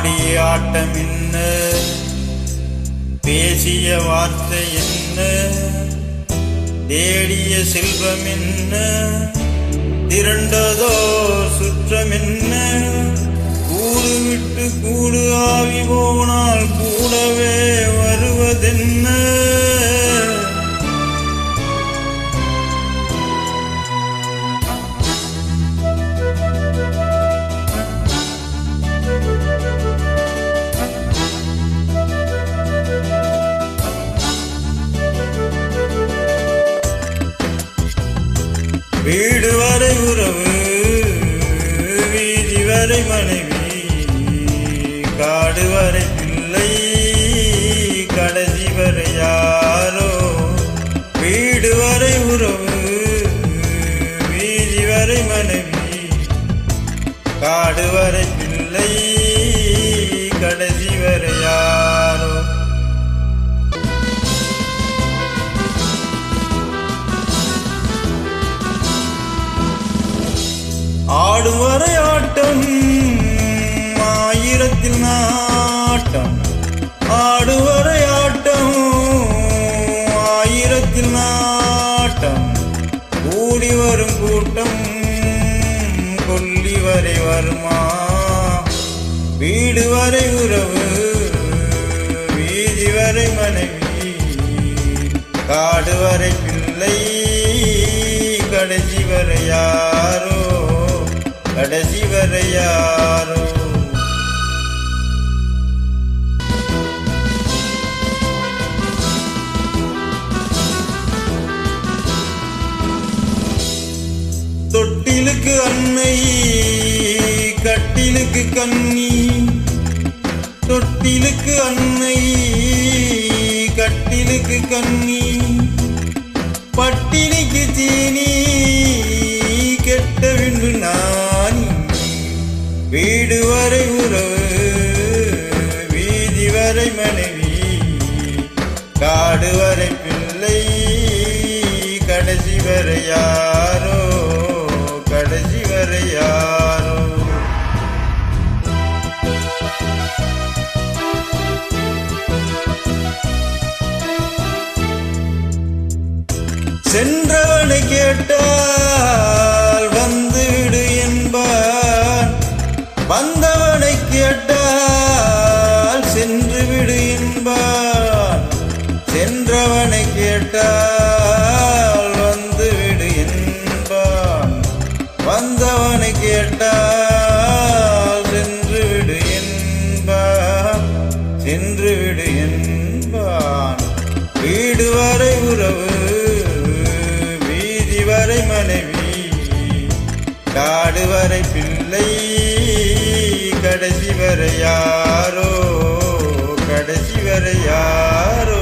ஆடிய ஆட்டம் என்ன, பேசிய வார்த்தை என்ன, தேடிய செல்வம் என்ன, திரண்டதோ சுற்றம் என்ன, கூடு விட்டு கூடு ஆவி போனால் கூடவே வருவதென்ன. வீடு வரை உறவு, வீதி வரை மனைவி, காடு வரை பிள்ளை, கடைசி வரை யாரோ. வீடு வரை உறவு, வீதி வரை மனைவி, காடு வரை பிள்ளை, கடைசி வரை யாரோ. ஆடும் வரை ஆட்டம், ஆயிரத்தில் நாட்டம். ஆடும் வரை ஆட்டம், ஆயிரத்தில் நாட்டம். கூடி வரும் கூட்டம் கொல்லி வரை வருமா. வீடு வரை உறவு, வீதி வரை மனைவி, காடு வரை பிள்ளை, கடைசி வரை யாரோ, கடைசி வரை யாரோ. தொட்டிலுக்கு அன்னை, கட்டிலுக்கு கண்ணி. தொட்டிலுக்கு அன்னை, கட்டிலுக்கு கண்ணி. பட்டினிக்கு தீனி, கெட்ட விண்டு நானி. வீடு வரை உறவு, வீதி வரை மனைவி, காடு வரை பிள்ளை, கடைசி வரை யாரோ, கடைசி வரை யாரோ. சென்றவனை கேட்டால் வந்துவிடு என்பான், வந்தவனை கேட்டால் சென்று விடு என்பான். சென்றவனை கேட்டால் வந்துவிடு என்பான், வந்தவனை கேட்டால் சென்று விடு என்பான், சென்று விடு என்பான். வீடு வரை உறவு, வீதி வரை மனைவி, காடு வரை பிள்ளை, கடைசி வரை யாரோ, கடைசி வரை யாரோ.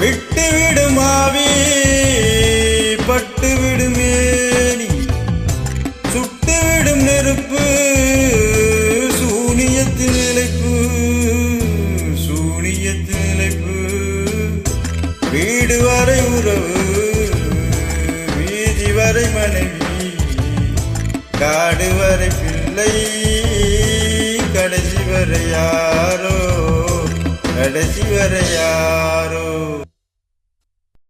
விட்டு விடும் ஆவி, பட்டு விடும் மேனி, சுட்டு விடும் நெருப்பு, சூனியத்தின் நிலைப்பு, சூனியத்தின் நிலைப்பு. வீடு வரை உறவு, வீதி வரை மனைவி, காடு வரை பிள்ளை, கடைசி வரை யாரோ, கடைசி வரை யாரோ.